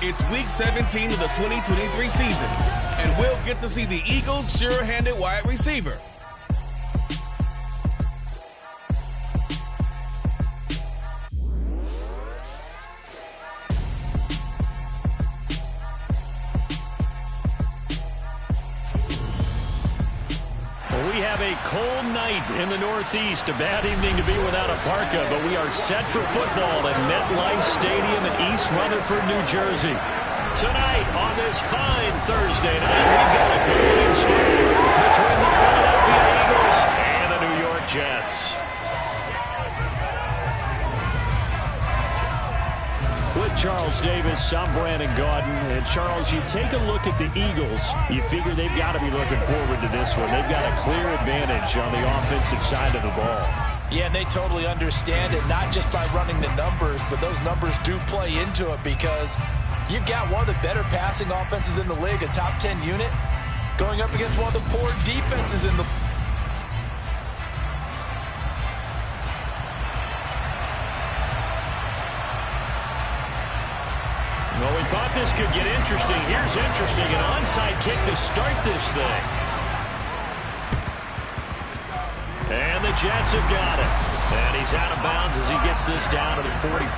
It's Week 17 of the 2023 season, and we'll get to see the Eagles' sure-handed wide receiver. We have a cold night in the Northeast. A bad evening to be without a parka, but we are set for football at MetLife Stadium in East Rutherford, New Jersey. Tonight, on this fine Thursday night, we've got a complete story between the Philadelphia Eagles and the New York Jets. With Charles Davis, I'm Brandon Gaudin. And Charles, you take a look at the Eagles, you figure they've got to be looking forward to this one. They've got a clear advantage on the offensive side of the ball. Yeah, and they totally understand it, not just by running the numbers, but those numbers do play into it because you've got one of the better passing offenses in the league, a top 10 unit, going up against one of the poor defenses in the league. Well, we thought this could get interesting. Here's interesting. An onside kick to start this thing. And the Jets have got it. And he's out of bounds as he gets this down to the 45.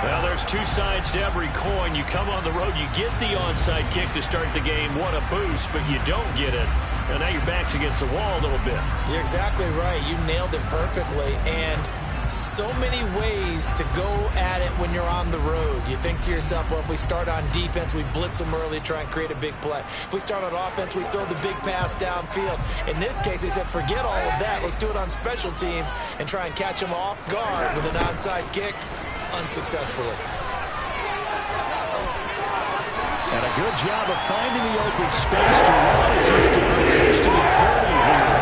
Well, there's two sides to every coin. You come on the road, you get the onside kick to start the game. What a boost, but you don't get it. And now your back's against the wall a little bit. You're exactly right. You nailed it perfectly. And so many ways to go at it when you're on the road. You think to yourself, well, if we start on defense, we blitz them early, try and create a big play. If we start on offense, we throw the big pass downfield. In this case, they said, forget all of that. Let's do it on special teams and try and catch them off guard with an onside kick unsuccessfully. And a good job of finding the open space to run as he's down close to the 30 here.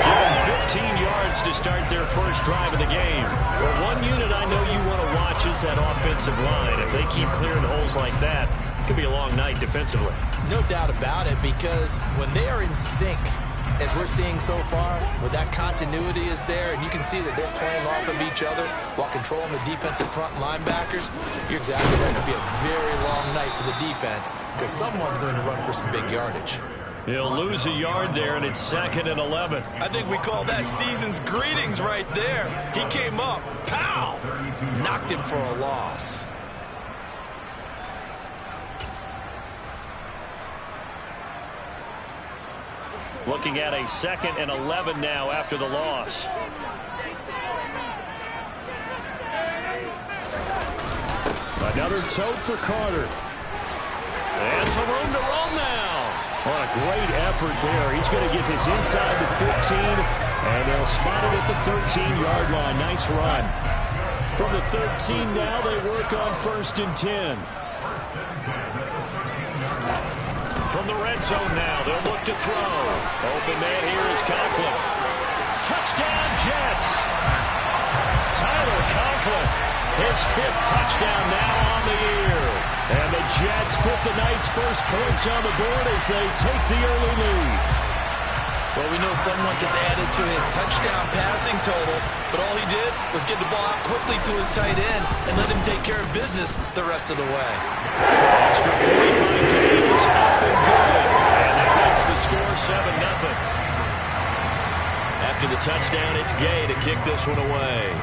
Given 15 yards to start their first drive of the game. Well, one unit I know you want to watch is that offensive line. If they keep clearing holes like that, it could be a long night defensively. No doubt about it, because when they are in sync, as we're seeing so far, where that continuity is there, and you can see that they're playing off of each other while controlling the defensive front linebackers, you're exactly right. It'll be a very long night for the defense because someone's going to run for some big yardage. He'll lose a yard there, and it's 2nd and 11. I think we call that season's greetings right there. He came up, pow! Knocked him for a loss. Looking at a 2nd and 11 now after the loss. Another tote for Carter. And some room to run now. What a great effort there. He's going to get this inside the 15, and they'll spot it at the 13-yard line. Nice run. From the 13 now, they work on 1st and 10. From the red zone now, they'll look to throw. Open man here is Conklin. Touchdown, Jets. Tyler Conklin, his 5th touchdown now on the year. And the Jets put the night's first points on the board as they take the early lead. Well, we know someone just added to his touchdown passing total, but all he did was get the ball out quickly to his tight end and let him take care of business the rest of the way. Extra point by Gay is up and good. And that makes the score 7-0. After the touchdown, it's Gay to kick this one away.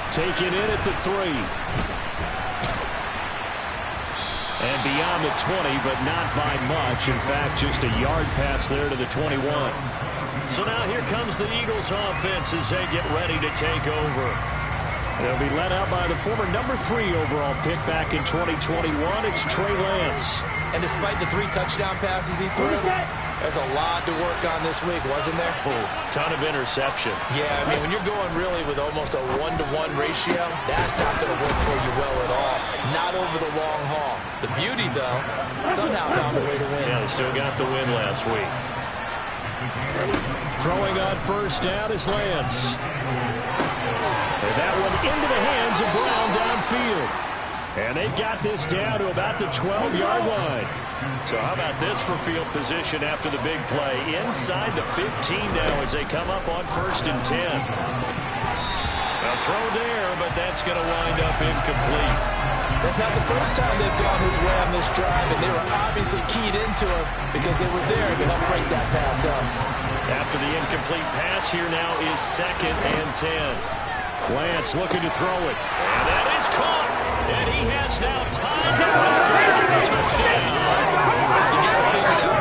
Taken in at the 3. And beyond the 20, but not by much. In fact, just a yard pass there to the 21. So now here comes the Eagles offense as they get ready to take over. They'll be led out by the former number 3 overall pick back in 2021. It's Trey Lance. And despite the 3 touchdown passes he threw, there's a lot to work on this week, wasn't there? Oh, ton of interception. Yeah, I mean, when you're going really with almost a 1-to-1 ratio, that's not going to work for you well at all. Not over the long haul. The beauty, though, somehow found a way to win. Yeah, they still got the win last week. Throwing on 1st down is Lance. And that one into the hands of Brown downfield. And they've got this down to about the 12-yard line. So how about this for field position after the big play? Inside the 15 now as they come up on 1st and 10. A throw there, but that's going to wind up incomplete. That's not the first time they've gone his way on this drive, and they were obviously keyed into him because they were there to help break that pass up. After the incomplete pass, here now is 2nd and 10. Lance looking to throw it. And that is caught. And he has now tied the record. Touchdown. You got to figure it out.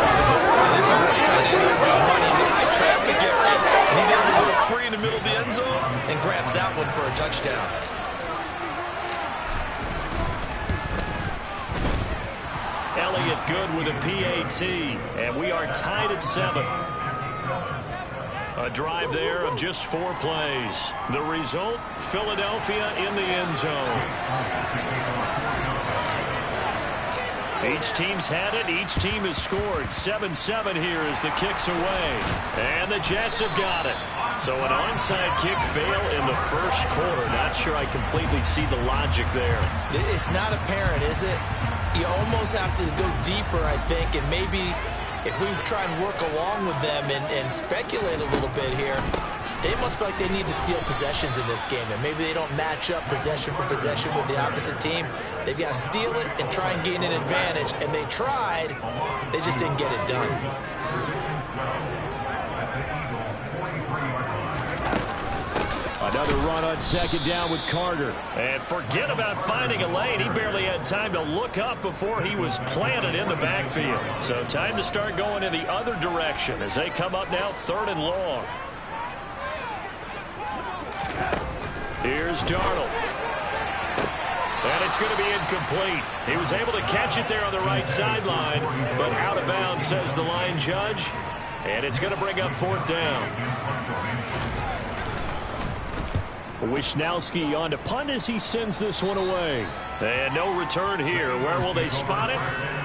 And this is where tight end earns his money in the high traffic area. And he's able to go free in the middle of the end zone and grabs that one for a touchdown. Elliott good with a PAT. And we are tied at 7. A drive there of just 4 plays. The result, Philadelphia in the end zone. Each team's had it. Each team has scored. 7-7 here as the kick's away. And the Jets have got it. So an onside kick fail in the first quarter. Not sure I completely see the logic there. It's not apparent, is it? You almost have to go deeper, I think, and maybe if we try and work along with them and speculate a little bit here, they must feel like they need to steal possessions in this game, and maybe they don't match up possession for possession with the opposite team. They've got to steal it and try and gain an advantage, and they tried. They just didn't get it done. Another run on 2nd down with Carter. And forget about finding a lane. He barely had time to look up before he was planted in the backfield. So time to start going in the other direction as they come up now 3rd and long. Here's Darnold. And it's going to be incomplete. He was able to catch it there on the right sideline, but out of bounds, says the line judge. And it's going to bring up 4th down. Wisnowski on to punt as he sends this one away. And no return here. Where will they spot it?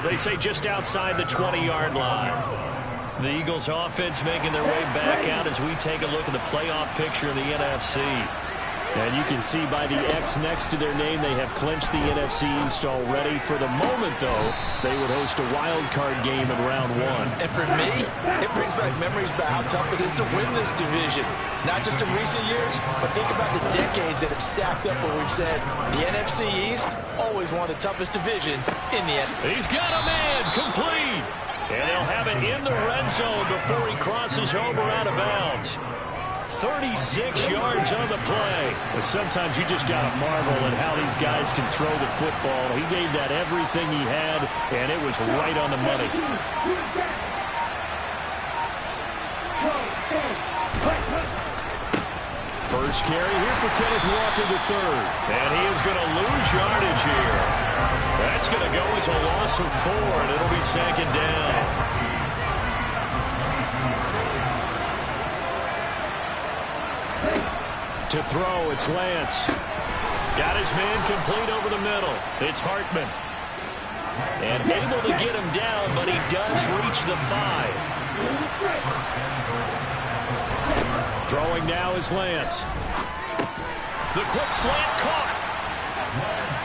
They say just outside the 20-yard line. The Eagles offense making their way back out as we take a look at the playoff picture in the NFC. And you can see by the X next to their name, they have clinched the NFC East already. For the moment, though, they would host a wild card game in round 1. And for me, it brings back memories about how tough it is to win this division. Not just in recent years, but think about the decades that have stacked up where we've said the NFC East, always one of the toughest divisions in the NFL. He's got a man, complete. And they'll have it in the red zone before he crosses over out of bounds. 36 yards on the play. But sometimes you just got to marvel at how these guys can throw the football. He gave that everything he had, and it was right on the money. First carry here for Kenneth Walker III. And he is going to lose yardage here. That's going to go into a loss of 4, and it'll be 2nd down. To throw, it's Lance. Got his man complete over the middle. It's Hartman. And able to get him down, but he does reach the 5. Throwing now is Lance. The quick slant caught.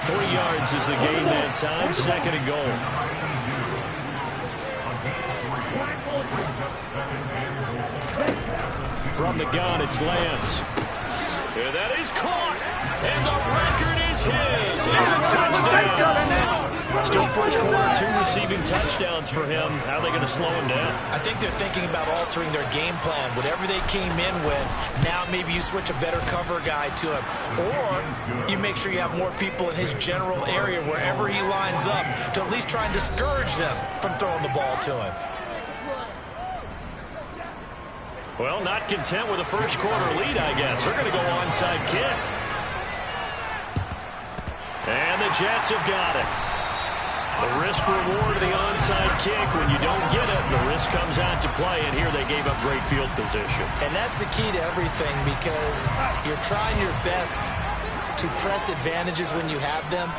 3 yards is the gain that time. 2nd and goal. From the gun, it's Lance. And that is caught. And the record is his. It's a touchdown. Still first quarter, 2 receiving touchdowns for him. How are they going to slow him down? I think they're thinking about altering their game plan. Whatever they came in with, now maybe you switch a better cover guy to him. Or you make sure you have more people in his general area wherever he lines up to at least try and discourage them from throwing the ball to him. Well, not content with a first quarter lead, I guess. They're going to go onside kick. And the Jets have got it. The risk-reward of the onside kick. When you don't get it, the risk comes out to play, and here they gave up great field position. And that's the key to everything, because you're trying your best to press advantages when you have them,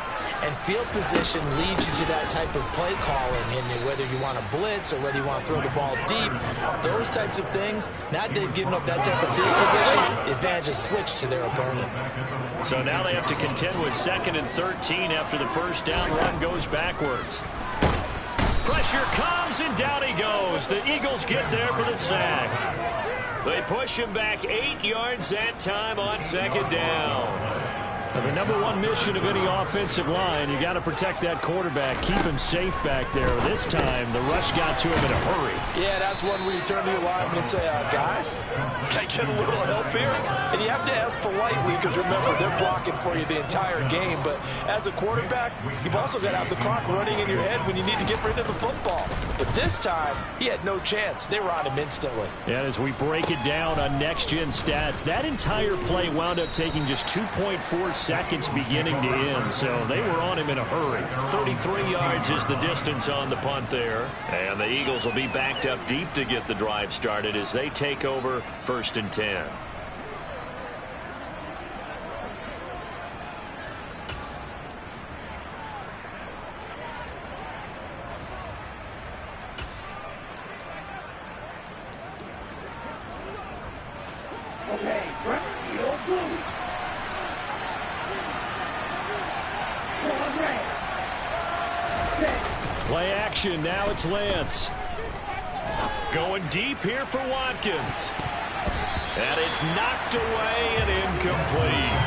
and field position leads you to that type of play calling, and whether you want to blitz or whether you want to throw the ball deep, those types of things. Now they've given up that type of field position, the advantage is switched to their opponent. So now they have to contend with 2nd and 13 after the first down run goes backwards. Pressure comes, and down he goes. The Eagles get there for the sack. They push him back 8 yards that time on 2nd down. The number one mission of any offensive line, you got to protect that quarterback, keep him safe back there. This time, the rush got to him in a hurry. Yeah, that's one where you turn to your lineman and say, guys, can I get a little help here? And you have to ask politely because, remember, they're blocking for you the entire game. But as a quarterback, you've also got to have the clock running in your head when you need to get rid of the football. But this time, he had no chance. They were on him instantly. And as we break it down on next-gen stats, that entire play wound up taking just 2.4 seconds beginning to end, so they were on him in a hurry. 33 yards is the distance on the punt there, and the Eagles will be backed up deep to get the drive started as they take over 1st and 10. Play action, now it's Lance. Going deep here for Watkins. And it's knocked away and incomplete.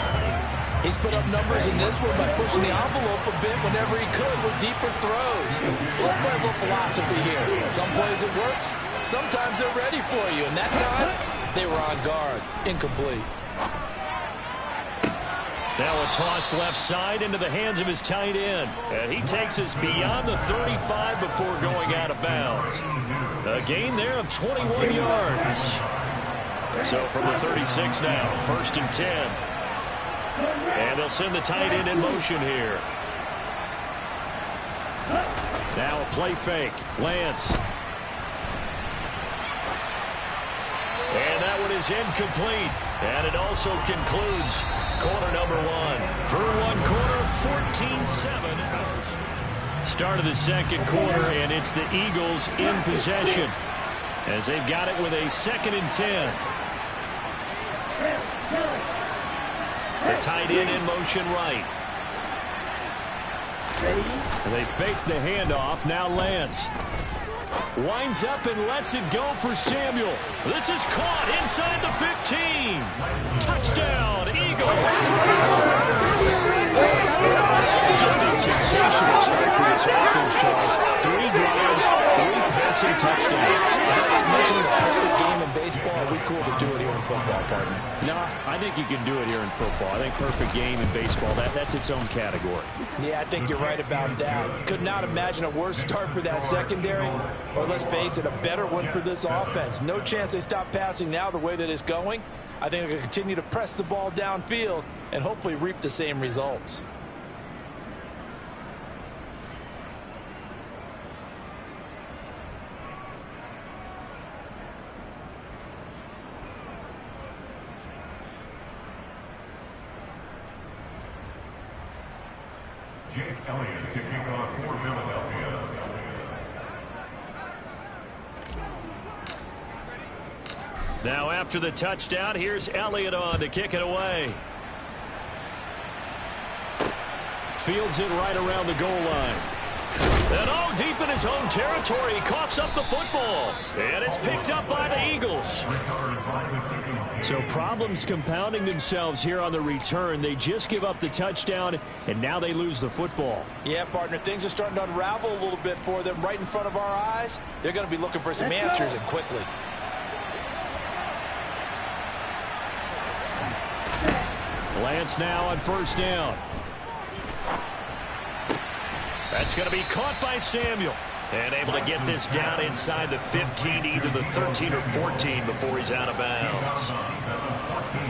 He's put up numbers in this one by pushing the envelope a bit whenever he could with deeper throws. Let's play a little philosophy here. Some plays it works, sometimes they're ready for you. And that time, they were on guard. Incomplete. Now a toss left side into the hands of his tight end. And he takes us beyond the 35 before going out of bounds. A gain there of 21 yards. So from the 36 now, 1st and 10. And they'll send the tight end in motion here. Now a play fake. Lance. And that one is incomplete. And it also concludes quarter number one. Through one quarter, 14-7. Start of the second quarter, and it's the Eagles in possession as they've got it with a 2nd and 10. The tight end in motion right. And they fake the handoff. Now Lance winds up and lets it go for Samuel. This is caught inside the 15. Touchdown, Eagles. Just a sensational start for this offense, Charles. 3 drives, 3 passing touchdowns. Mentioning the perfect game in baseball, are we cool to do it here in football, partner? No, I think you can do it here in football. I think perfect game in baseball, that's its own category. Yeah, I think you're right about that. Could not imagine a worse start for that secondary, or let's face it, a better one for this offense. No chance they stop passing now the way that it's going. I think they're going to continue to press the ball downfield and hopefully reap the same results. Jake Elliott to kick off for Philadelphia. Now after the touchdown, here's Elliott on to kick it away. Fields it right around the goal line. And deep in his own territory, he coughs up the football. And it's picked up by the Eagles. So problems compounding themselves here on the return. They just give up the touchdown, and now they lose the football. Yeah, partner, things are starting to unravel a little bit for them right in front of our eyes. They're going to be looking for some answers, and quickly. Lance now on 1st down. That's going to be caught by Samuel. And able to get this down inside the 15, either the 13 or 14 before he's out of bounds.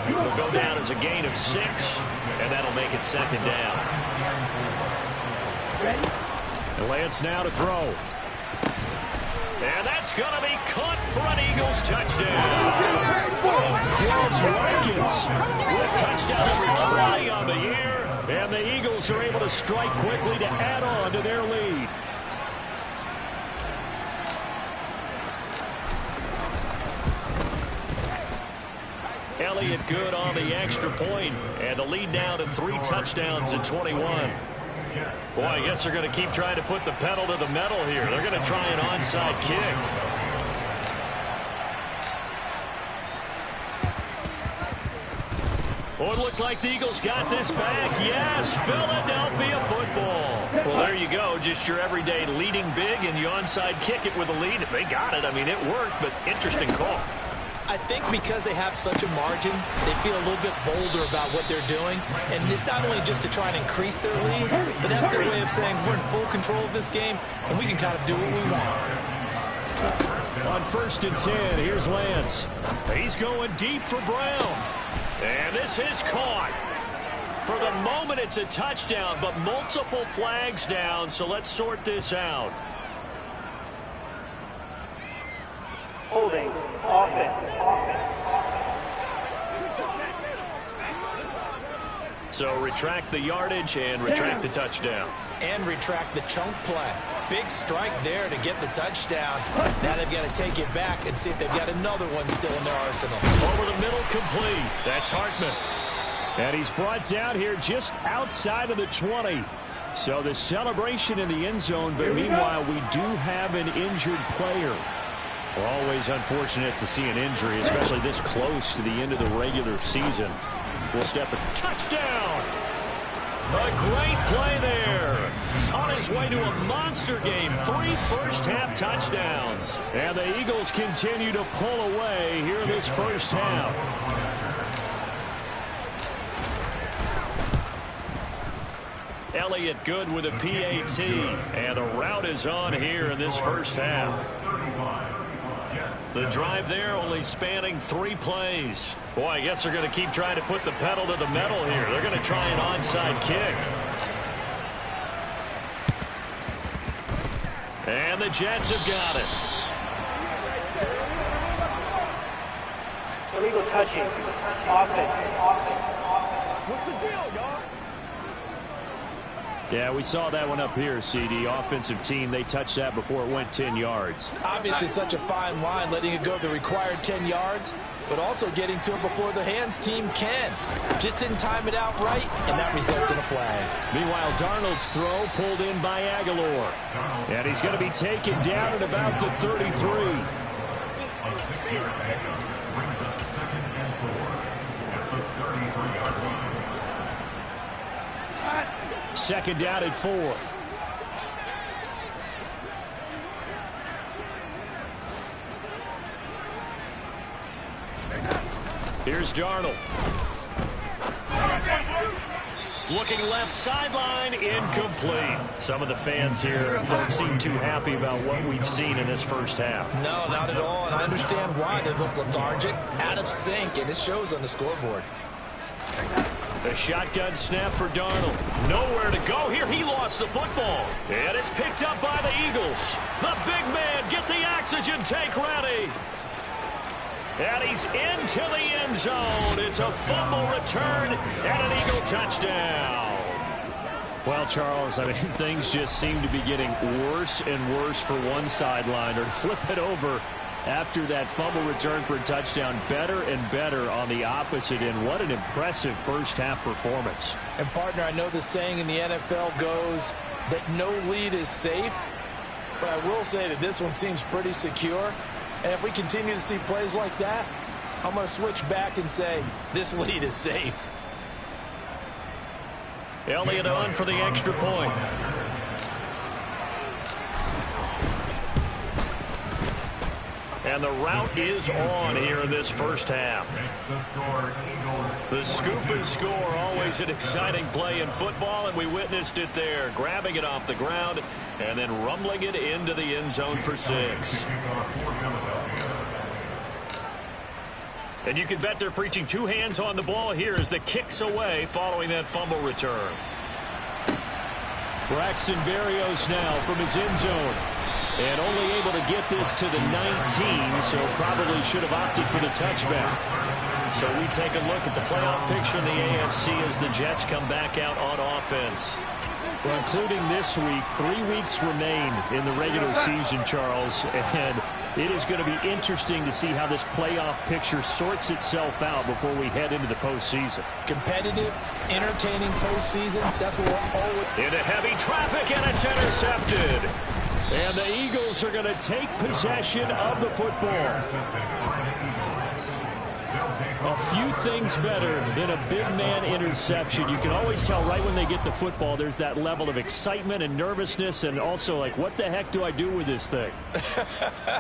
It'll go down as a gain of 6, and that'll make it 2nd down. And Lance now to throw. And that's going to be caught for an Eagles touchdown. Chris Watkins with touchdown number 20 on the year. And the Eagles are able to strike quickly to add on to their lead. Elliott good on the extra point, and the lead now to 3 touchdowns at 21. Boy, I guess they're going to keep trying to put the pedal to the metal here. They're going to try an onside kick. Oh, it looked like the Eagles got this back. Yes, Philadelphia football. Well, there you go. Just your everyday leading big, and you onside kick it with a lead. They got it. I mean, it worked, but interesting call. I think because they have such a margin, they feel a little bit bolder about what they're doing. And it's not only just to try and increase their lead, but that's their way of saying we're in full control of this game, and we can kind of do what we want. On 1st and 10, here's Lance. He's going deep for Brown. And this is caught. For the moment, it's a touchdown, but multiple flags down, so let's sort this out. Holding, offense. So retract the yardage and retract the touchdown. And retract the chunk play. Big strike there to get the touchdown. Now they've got to take it back and see if they've got another one still in their arsenal. Over the middle, complete. That's Hartman. And he's brought down here just outside of the 20. So the celebration in the end zone, but meanwhile, we do have an injured player. Always unfortunate to see an injury, especially this close to the end of the regular season. We'll step a touchdown. A great play there. On his way to a monster game. 3 first-half touchdowns. And the Eagles continue to pull away here in this first half. Elliott good with a PAT. And the route is on here in this first half. The drive there only spanning 3 plays. Boy, I guess they're going to keep trying to put the pedal to the metal here. They're going to try an onside kick. And the Jets have got it. Illegal touching. Offense. What's the deal, y'all? Yeah, we saw that one up here, CD. Offensive team, they touched that before it went 10 yards. Obviously such a fine line, letting it go the required 10 yards, but also getting to it before the hands team can. Just didn't time it out right, and that results in a flag. Meanwhile, Darnold's throw pulled in by Aguilar. And he's going to be taken down at about the 33. Second down at 4. Here's Darnold. Looking left sideline, incomplete. Some of the fans here don't seem too happy about what we've seen in this first half. No, not at all, and I understand why. They look lethargic, out of sync, and it shows on the scoreboard. The shotgun snap for Darnold. Nowhere to go here. He lost the football. And it's picked up by the Eagles. The big man, get the oxygen tank ready. And he's into the end zone. It's a fumble return and an Eagle touchdown. Well, Charles, I mean, things just seem to be getting worse and worse for one sideline. Or flip it over after that fumble return for a touchdown. Better and better on the opposite end. What an impressive first-half performance. And, partner, I know the saying in the NFL goes that no lead is safe, but I will say that this one seems pretty secure. And if we continue to see plays like that, I'm going to switch back and say this lead is safe. Elliott on for the extra point. And the route is on here in this first half. The scoop and score, always an exciting play in football, and we witnessed it there. Grabbing it off the ground and then rumbling it into the end zone for 6. And you can bet they're preaching 2 hands on the ball here as the kick's away following that fumble return. Braxton Berrios now from his end zone. And only able to get this to the 19, so probably should have opted for the touchback. So we take a look at the playoff picture in the AFC as the Jets come back out on offense. Well, including this week, 3 weeks remain in the regular season, Charles, and it is going to be interesting to see how this playoff picture sorts itself out before we head into the postseason. Competitive, entertaining postseason, that's what we're always... Into heavy traffic, and it's intercepted. And the Eagles are going to take possession of the football. A few things better than a big man interception. You can always tell right when they get the football, there's that level of excitement and nervousness, and also like, what the heck do I do with this thing?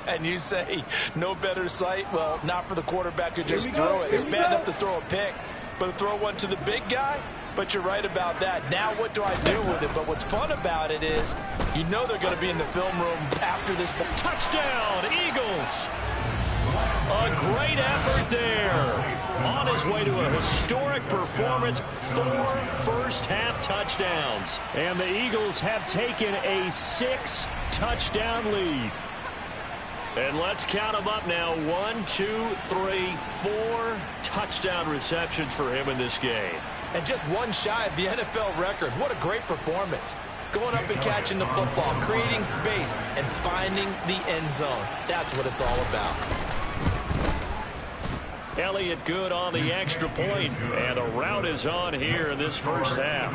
And you say no better sight? Well, not for the quarterback to just throw it. It's bad enough to throw a pick, but to throw one to the big guy? But you're right about that. Now what do I do with it? But what's fun about it is you know they're going to be in the film room after this. Touchdown, Eagles! A great effort there. On his way to a historic performance, 4 first-half touchdowns. And the Eagles have taken a 6-touchdown lead. And let's count them up now. 1, 2, 3, 4 touchdown receptions for him in this game. And just one shy of the NFL record. What a great performance. Going up and catching the football, creating space, and finding the end zone. That's what it's all about. Elliott good on the extra point, and a rout is on here in this first half.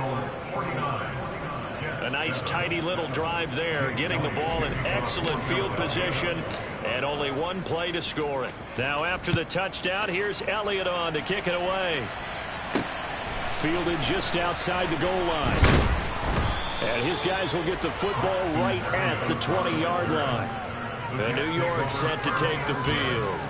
A nice tidy little drive there, getting the ball in excellent field position, and only one play to score it. Now after the touchdown, here's Elliott on to kick it away. Fielded just outside the goal line. And his guys will get the football right at the 20-yard line. The New York set to take the field.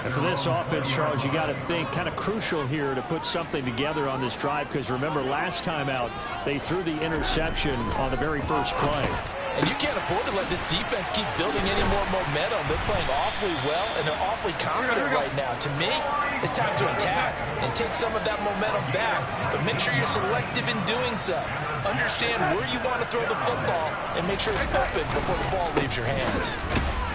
And for this offense, Charles, you got to think kind of crucial here to put something together on this drive, because remember last time out they threw the interception on the very first play. And you can't afford to let this defense keep building any more momentum. They're playing awfully well, and they're awfully confident right now. To me, it's time to attack and take some of that momentum back. But make sure you're selective in doing so. Understand where you want to throw the football and make sure it's open before the ball leaves your hands.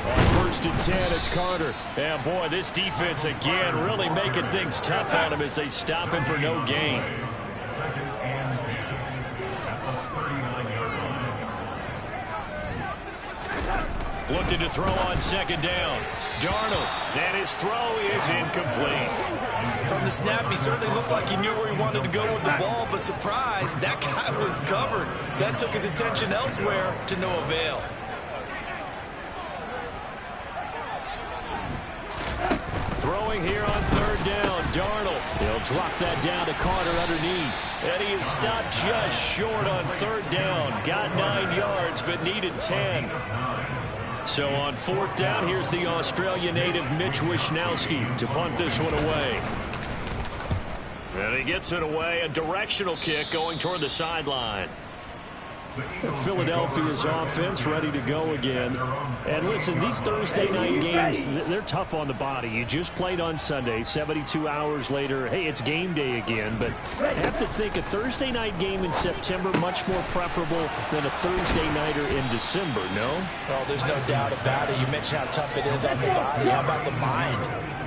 On 1st and 10, it's Carter. And boy, this defense again really making things tough on him as they stop him for no gain. Looking to throw on 2nd down. Darnold, and his throw is incomplete. From the snap, he certainly looked like he knew where he wanted to go with the ball, but surprise, that guy was covered. So that took his attention elsewhere to no avail. Throwing here on 3rd down, Darnold. He'll drop that down to Carter underneath. And he is stopped just short on 3rd down. Got 9 yards, but needed 10. So on 4th down, here's the Australia native Mitch Wishnowsky to punt this one away. And he gets it away, a directional kick going toward the sideline. Philadelphia's offense ready to go again. And listen, these Thursday night games, they're tough on the body. You just played on Sunday, 72 hours later. Hey, it's game day again. But I have to think a Thursday night game in September much more preferable than a Thursday nighter in December, no? Well, there's no doubt about it. You mentioned how tough it is on the body. How about the mind?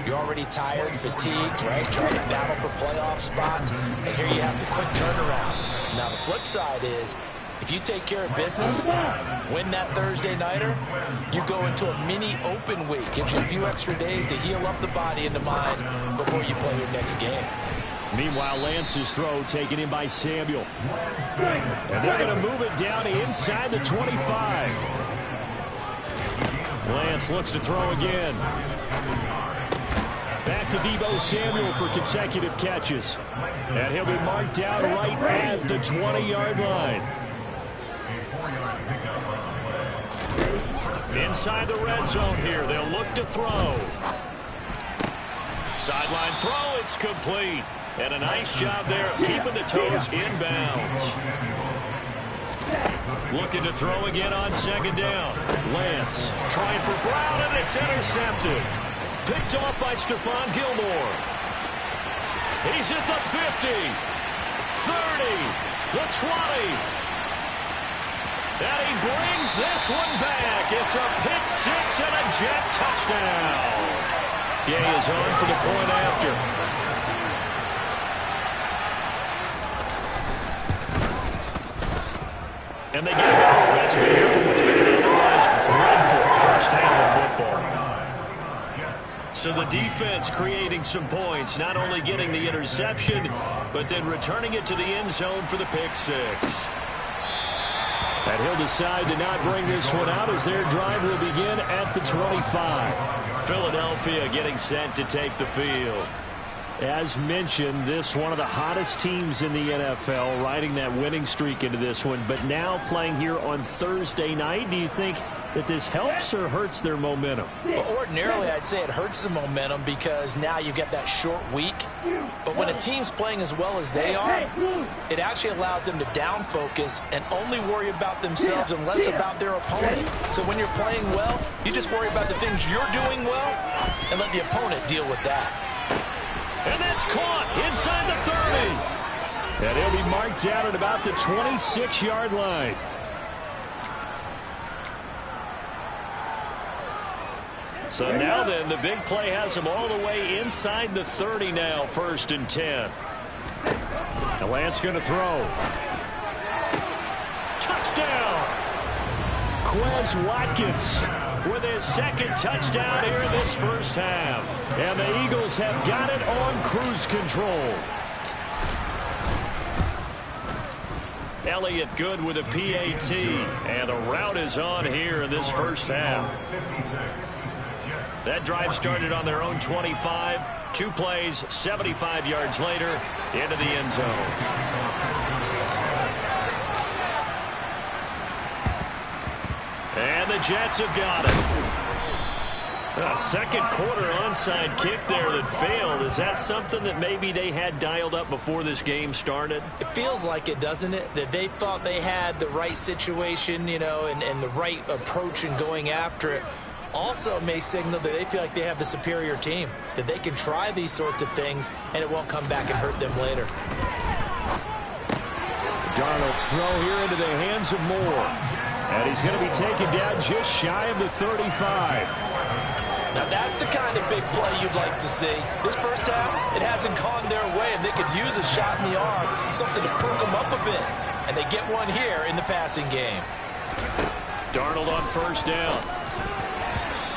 You're already tired, fatigued, right? Trying to battle for playoff spots. And here you have the quick turnaround. Now, the flip side is, if you take care of business, win that Thursday nighter, you go into a mini open week. Gives you a few extra days to heal up the body and the mind before you play your next game. Meanwhile, Lance's throw taken in by Samuel. And they're going to move it down inside the 25. Lance looks to throw again. Back to Deebo Samuel for consecutive catches. And he'll be marked down right at the 20-yard line. Inside the red zone here, they'll look to throw. Sideline throw, it's complete. And a nice job there of keeping the toes inbounds. Looking to throw again on 2nd down. Lance trying for Brown, and it's intercepted. Picked off by Stephon Gilmore. He's at the 50, 30, the 20. And he brings this one back. It's a pick 6 and a jet touchdown. Gay is on for the point after. And they get a little respite here from what's been an otherwise dreadful first half of football. So the defense creating some points, not only getting the interception, but then returning it to the end zone for the pick 6. And he'll decide to not bring this one out as their drive will begin at the 25. Philadelphia getting set to take the field. As mentioned, this one of the hottest teams in the NFL, riding that winning streak into this one, but now playing here on Thursday night. Do you think that this helps or hurts their momentum? Well, ordinarily, I'd say it hurts the momentum because now you get that short week. But when a team's playing as well as they are, it actually allows them to down focus and only worry about themselves and less about their opponent. So when you're playing well, you just worry about the things you're doing well and let the opponent deal with that. And that's caught inside the 30. And he'll be marked down at about the 26-yard line. So now then, the big play has him all the way inside the 30 now, 1st and 10. And Lance going to throw. Touchdown! Quez Watkins with his 2nd touchdown here in this first half. And the Eagles have got it on cruise control. Elliott good with a PAT. And the route is on here in this first half. That drive started on their own 25. 2 plays, 75 yards later, into the end zone. And the Jets have got it. A second quarter onside kick there that failed. Is that something that maybe they had dialed up before this game started? It feels like it, doesn't it? That they thought they had the right situation, you know, and the right approach in going after it. Also may signal that they feel like they have the superior team, that they can try these sorts of things and it won't come back and hurt them later. Darnold's throw here into the hands of Moore. And he's going to be taken down just shy of the 35. Now that's the kind of big play you'd like to see. This first half, it hasn't gone their way, and they could use a shot in the arm, something to perk them up a bit. And they get one here in the passing game. Darnold on 1st down.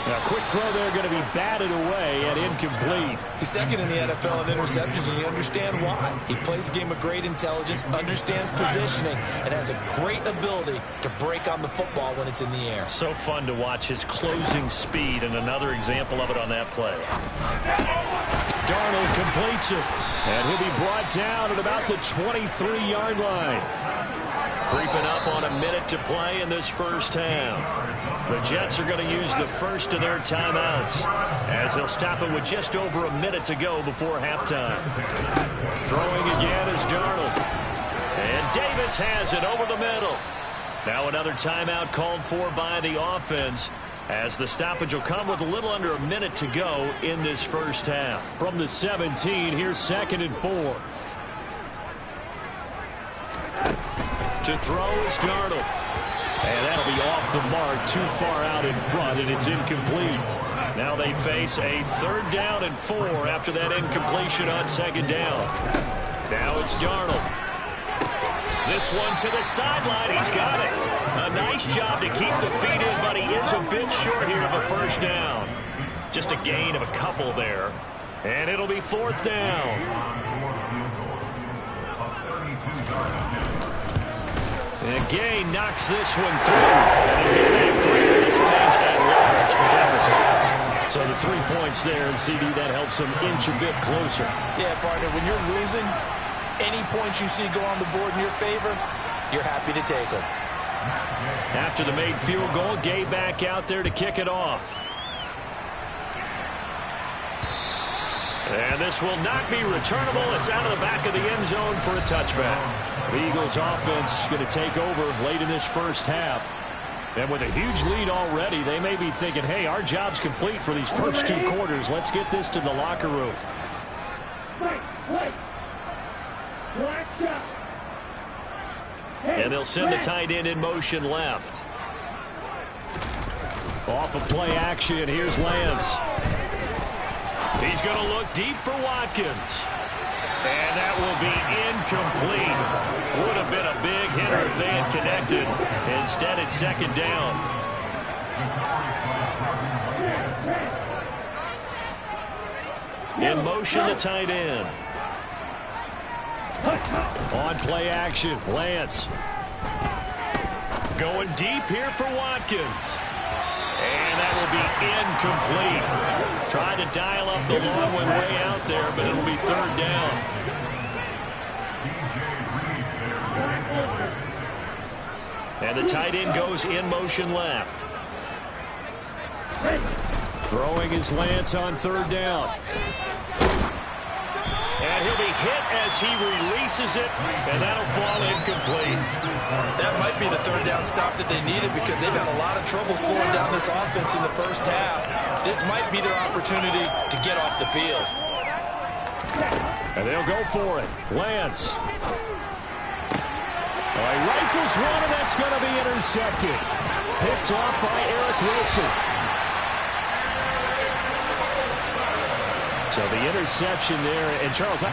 Now, quick throw there, going to be batted away and incomplete. He's 2nd in the NFL in interceptions, and you understand why. He plays a game of great intelligence, understands positioning, and has a great ability to break on the football when it's in the air. So fun to watch his closing speed, and another example of it on that play. Darnold completes it, and he'll be brought down at about the 23-yard line. Creeping up on a minute to play in this first half. The Jets are going to use the first of their timeouts as they'll stop it with just over a minute to go before halftime. Throwing again is Darnold. And Davis has it over the middle. Now another timeout called for by the offense as the stoppage will come with a little under a minute to go in this first half. From the 17, here's 2nd and 4. To throw is Darnold. And that'll be off the mark, too far out in front, and it's incomplete. Now they face a 3rd down and 4 after that incompletion on 2nd down. Now it's Darnold. This one to the sideline. He's got it. A nice job to keep the feet in, but he is a bit short here of a 1st down. Just a gain of a couple there. And it'll be 4th down. And Gay knocks this one through. And he'll get back 3. This remains at large deficit. So the 3 points there, and CD, that helps him inch a bit closer. Yeah, partner, when you're losing, any points you see go on the board in your favor, you're happy to take them. After the made field goal, Gay back out there to kick it off. And this will not be returnable. It's out of the back of the end zone for a touchback. The Eagles offense going to take over late in this first half. And with a huge lead already, they may be thinking, hey, our job's complete for these first 2 quarters. Let's get this to the locker room. And they'll send the tight end in motion left. Off of play action, here's Lance. He's going to look deep for Watkins. And that will be incomplete. Would have been a big hitter if they had connected. Instead, it's 2nd down. In motion, the tight end. On play action, Lance. Going deep here for Watkins. And that will be incomplete. Tried to dial up the long one way out there, but it'll be third down. And the tight end goes in motion left. Throwing his Lance on third down. And he'll be hit as he releases it, and that'll fall incomplete. That might be the third down stop that they needed because they've had a lot of trouble slowing down this offense in the first half. This might be their opportunity to get off the field. And they'll go for it. Lance. He rifles one, and that's going to be intercepted. Picked off by Eric Wilson. So the interception there, and Charles...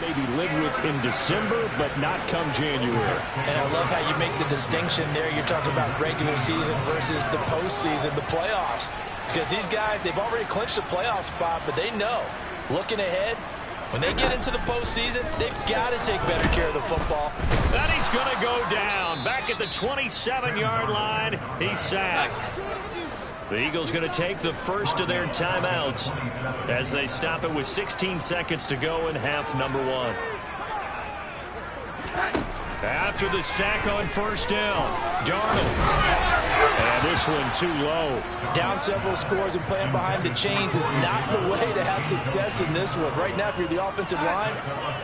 maybe live with in December, but not come January. And I love how you make the distinction there. You're talking about regular season versus the postseason, the playoffs. Because these guys, they've already clinched a playoff spot, but they know, looking ahead, when they get into the postseason, they've got to take better care of the football. And he's going to go down. Back at the 27-yard line, he's sacked. The Eagles going to take the first of their timeouts as they stop it with 16 seconds to go in half number one. After the sack on first down, Darnold. And this one too low. Down several scores and playing behind the chains is not the way to have success in this one. Right now, if you're the offensive line,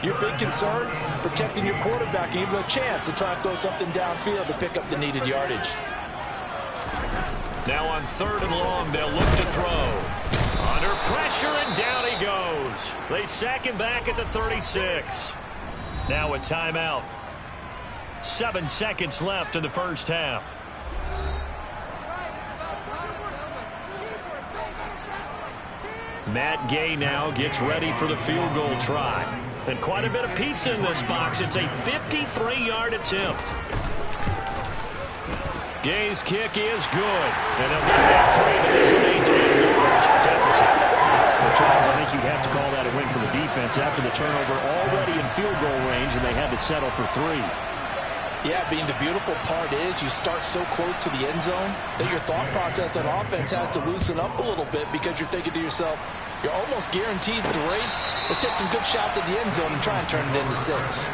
your big concern, protecting your quarterback and even a chance to try and throw something downfield to pick up the needed yardage. Now on third and long, they'll look to throw. Under pressure, and down he goes. They sack him back at the 36. Now a timeout. 7 seconds left in the first half. Matt Gay now gets ready for the field goal try. And quite a bit of pizza in this box. It's a 53-yard attempt. Gay's kick is good. And they'll get that three, but this remains a large deficit. Well, Charles, I think you'd have to call that a win for the defense after the turnover already in field goal range, and they had to settle for three. Yeah, being the beautiful part is you start so close to the end zone that your thought process on offense has to loosen up a little bit because you're thinking to yourself, you're almost guaranteed three. Let's take some good shots at the end zone and try and turn it into 6.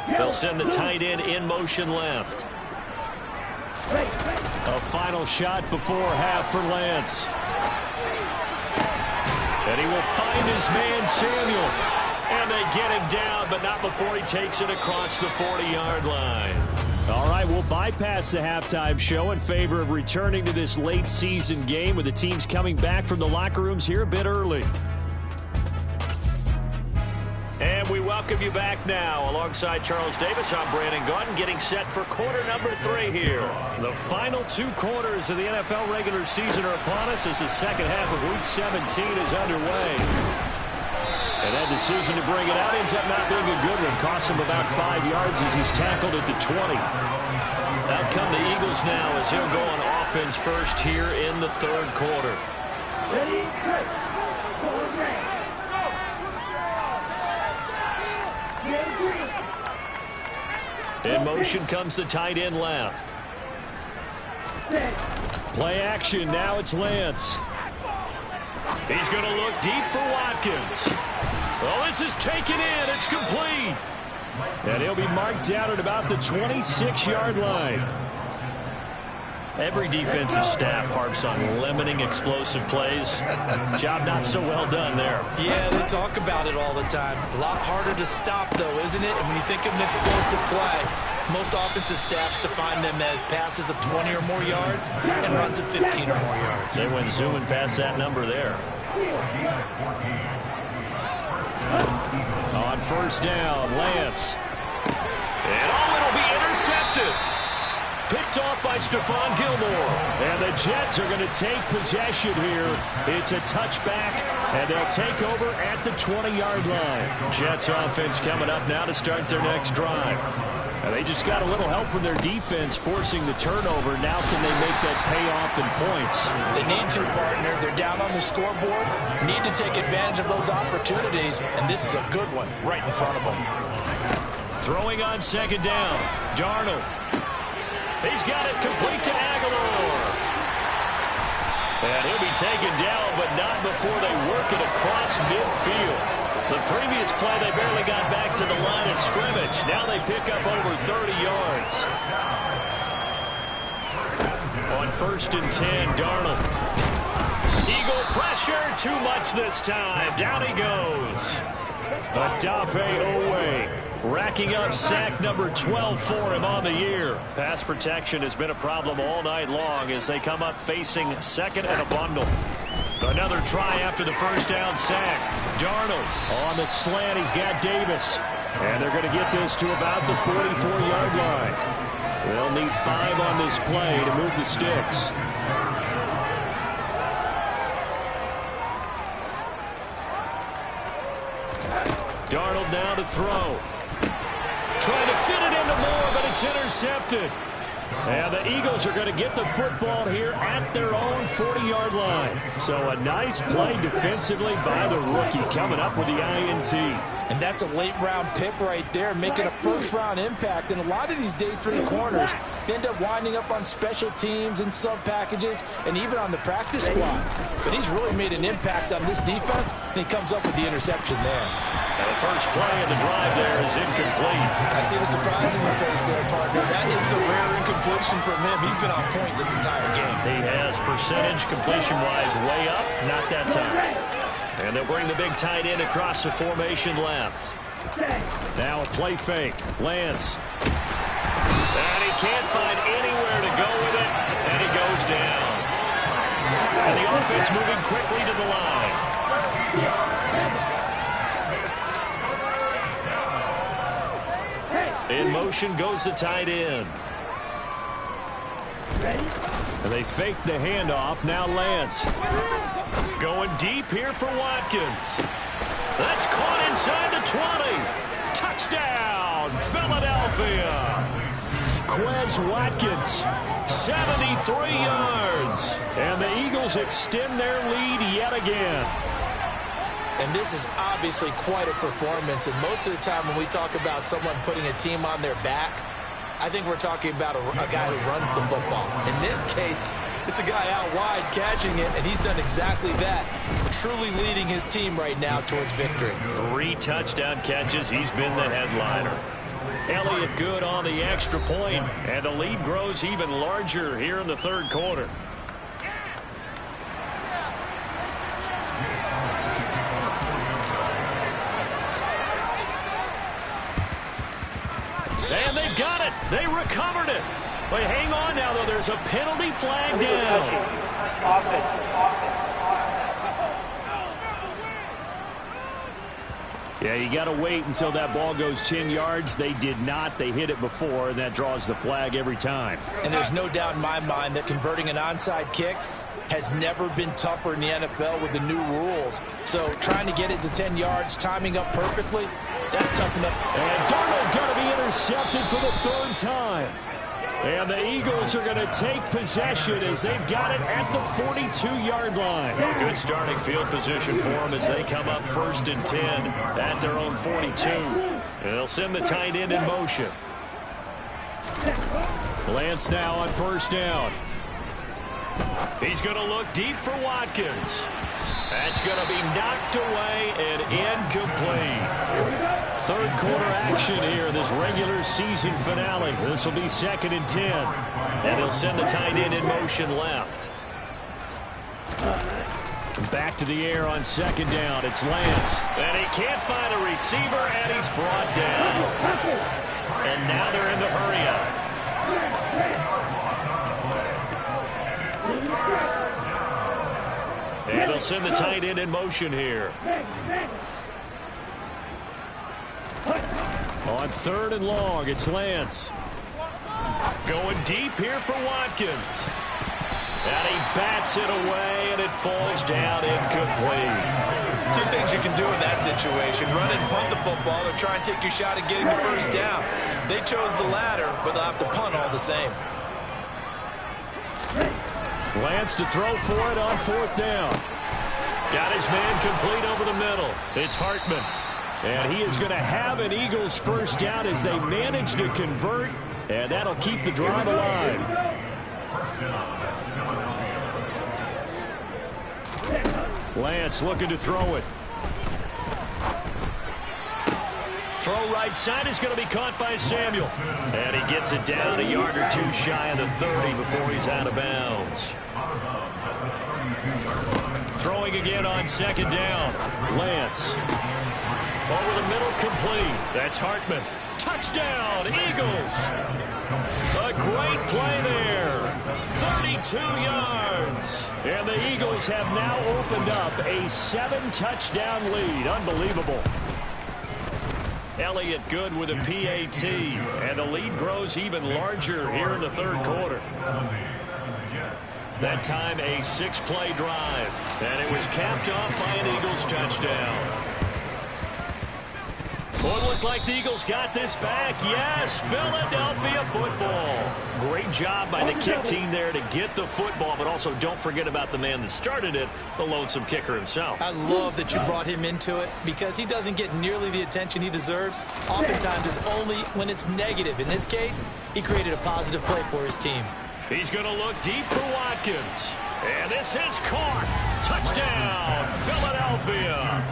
They'll send the tight end in motion left. A final shot before half for Lance. And he will find his man Samuel. And they get him down, but not before he takes it across the 40-yard line. All right, we'll bypass the halftime show in favor of returning to this late season game with the teams coming back from the locker rooms here a bit early. And we welcome you back now. Alongside Charles Davis, I'm Brandon Gaudin, getting set for quarter number 3 here. The final 2 quarters of the NFL regular season are upon us as the second half of Week 17 is underway. And that decision to bring it out ends up not being a good one. Cost him about 5 yards as he's tackled at the 20. Out come the Eagles now as he'll go on offense first here in the third quarter. Ready, set, In motion comes the tight end left. Play action. Now it's Lance. He's going to look deep for Watkins. Well, this is taken in. It's complete. And he'll be marked down at about the 26-yard line. Every defensive staff harps on limiting explosive plays. Job not so well done there. Yeah, they talk about it all the time. A lot harder to stop, though, isn't it? And when you think of an explosive play, most offensive staffs define them as passes of 20 or more yards and runs of 15 or more yards. They went zooming past that number there. On first down, Lance. And it'll be intercepted. Picked off by Stephon Gilmore. And the Jets are going to take possession here. It's a touchback, and they'll take over at the 20-yard line. Jets offense coming up now to start their next drive. And they just got a little help from their defense forcing the turnover. Now can they make that payoff in points? They need to, partner. They're down on the scoreboard. Need to take advantage of those opportunities, and this is a good one right in front of them. Throwing on second down. Darnold. He's got it complete to Aguilar. And he'll be taken down, but not before they work it across midfield. The previous play, they barely got back to the line of scrimmage. Now they pick up over 30 yards. On 1st and 10, Darnold. Eagle pressure, too much this time. Down he goes. Odafe Owe racking up sack number 12 for him on the year. Pass protection has been a problem all night long as they come up facing second and a bundle. Another try after the first down sack. Darnold on the slant. He's got Davis. And they're going to get this to about the 44-yard line. They'll need 5 on this play to move the sticks. Darnold now to throw. Trying to fit it into Moore, but it's intercepted. And the Eagles are going to get the football here at their own 40-yard line. So a nice play defensively by the rookie coming up with the INT. And that's a late-round pick right there, making a first-round impact. And a lot of these day 3 corners end up winding up on special teams and sub-packages and even on the practice squad. But he's really made an impact on this defense, and he comes up with the interception there. And the first play of the drive there is incomplete. I see the surprise in the face there, partner. That is a rare incompletion from him. He's been on point this entire game. He has percentage completion-wise way up, not that time. And they'll bring the big tight end across the formation left. Now a play fake. Lance. And he can't find anywhere to go with it, and he goes down. And the offense moving quickly to the line. In motion goes the tight end. And they fake the handoff. Now Lance. Going deep here for Watkins. That's caught inside the 20. Touchdown, Philadelphia. Quez Watkins, 73 yards. And the Eagles extend their lead yet again. And this is obviously quite a performance. And most of the time when we talk about someone putting a team on their back, I think we're talking about a guy who runs the football. In this case, it's a guy out wide catching it, and he's done exactly that, truly leading his team right now towards victory. 3 touchdown catches. He's been the headliner. Elliott good on the extra point, and the lead grows even larger here in the third quarter. And they've got it. They recovered it. But hang on now, though. There's a penalty flag down. Yeah, you got to wait until that ball goes 10 yards. They did not. They hit it before, and that draws the flag every time. And there's no doubt in my mind that converting an onside kick has never been tougher in the NFL with the new rules. So trying to get it to 10 yards, timing up perfectly, that's tough enough. And Darnold going to be intercepted for the 3rd time. And the Eagles are going to take possession as they've got it at the 42-yard line. Good starting field position for them as they come up 1st and 10 at their own 42. And they'll send the tight end in motion. Lance now on 1st down. He's going to look deep for Watkins. That's going to be knocked away and incomplete. 3rd quarter action here in this regular season finale. This will be 2nd and 10. And he'll send the tight end in motion left. Back to the air on 2nd down. It's Lance. And he can't find a receiver, and he's brought down. And now they're in the hurry-up. And they'll send the tight end in motion here. On 3rd and long, it's Lance. Going deep here for Watkins. And he bats it away, and it falls down incomplete. Two things you can do in that situation: run and punt the football, or try and take your shot at getting the first down. They chose the latter, but they'll have to punt all the same. Lance to throw for it on 4th down. Got his man complete over the middle. It's Hartman. And he is going to have an Eagles first down as they manage to convert, and that'll keep the drive alive. Lance looking to throw it. Throw right side is going to be caught by Samuel. And he gets it down a yard or two shy of the 30 before he's out of bounds. Throwing again on 2nd down. Lance. Over the middle, complete. That's Hartman. Touchdown, Eagles. A great play there. 32 yards. And the Eagles have now opened up a 7-touchdown lead. Unbelievable. Elliott good with a PAT. And the lead grows even larger here in the 3rd quarter. That time a 6-play drive. And it was capped off by an Eagles touchdown. Well, it looked like the Eagles got this back. Yes, Philadelphia football. Great job by the kick team there to get the football, but also don't forget about the man that started it, the lonesome kicker himself. I love that you brought him into it because he doesn't get nearly the attention he deserves. Oftentimes it's only when it's negative. In this case, he created a positive play for his team. He's going to look deep for Watkins. And this is caught. Touchdown, Philadelphia.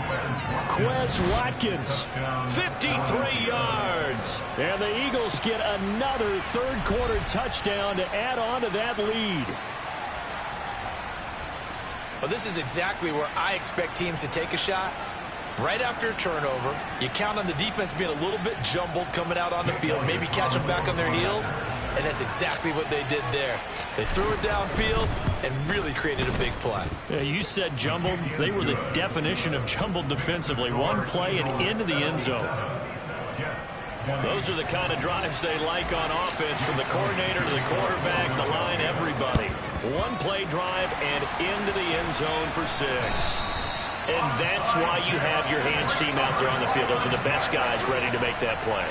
Quez Watkins, 53 yards. And the Eagles get another 3rd quarter touchdown to add on to that lead. Well, this is exactly where I expect teams to take a shot. Right after a turnover, you count on the defense being a little bit jumbled coming out on the field, maybe catch them back on their heels, and that's exactly what they did there. They threw it downfield and really created a big play. Yeah, you said jumbled. They were the definition of jumbled defensively. One play and into the end zone. Those are the kind of drives they like on offense, from the coordinator to the quarterback, the line, everybody. One play drive and into the end zone for 6. And that's why you have your hands team out there on the field. Those are the best guys ready to make that play.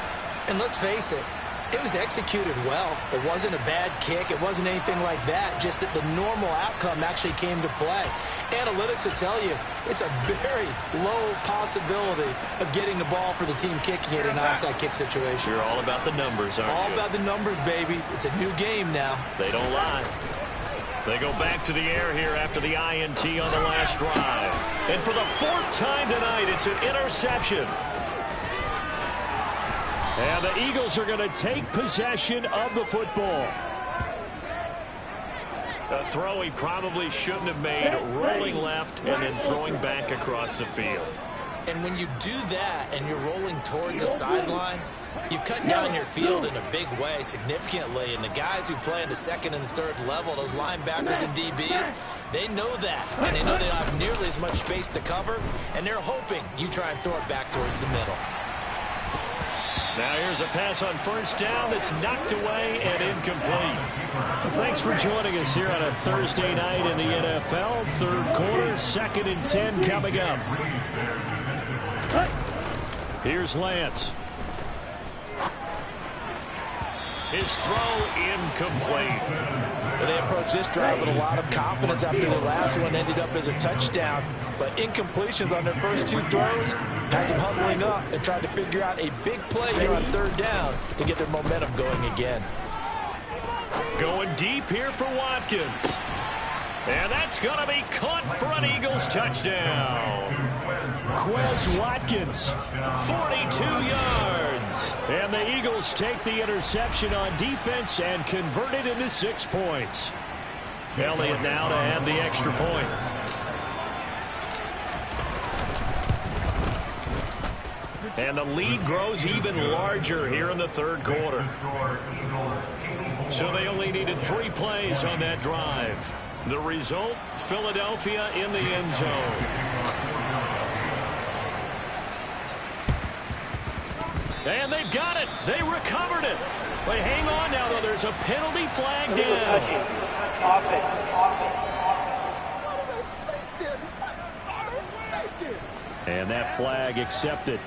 And let's face it, it was executed well. It wasn't a bad kick. It wasn't anything like that. Just that the normal outcome actually came to play. Analytics will tell you it's a very low possibility of getting the ball for the team kicking it in an onside kick situation. You're all about the numbers, aren't you? All about the numbers, baby. It's a new game now. They don't lie. They go back to the air here after the INT on the last drive. And for the 4th time tonight, it's an interception. And the Eagles are going to take possession of the football. A throw he probably shouldn't have made, rolling left and then throwing back across the field. And when you do that and you're rolling towards the sideline, you've cut down your field in a big way, significantly. And the guys who play in the 2nd and the 3rd level, those linebackers and DBs, they know that. And they know they don't have nearly as much space to cover. And they're hoping you try and throw it back towards the middle. Now here's a pass on 1st down that's knocked away and incomplete. Well, thanks for joining us here on a Thursday night in the NFL. 3rd quarter, 2nd and 10 coming up. Here's Lance. His throw incomplete. They approached this drive with a lot of confidence after the last one ended up as a touchdown. But incompletions on their first 2 throws has them huddling up and trying to figure out a big play here on 3rd down to get their momentum going again. Going deep here for Watkins. And that's going to be caught for an Eagles touchdown. Quez Watkins, 42 yards. And the Eagles take the interception on defense and convert it into 6 points. Elliott now to add the extra point. And the lead grows even larger here in the 3rd quarter. So they only needed 3 plays on that drive. The result, Philadelphia in the end zone. And they've got it. They recovered it. But hang on now, though. There's a penalty flag down. And that flag accepted.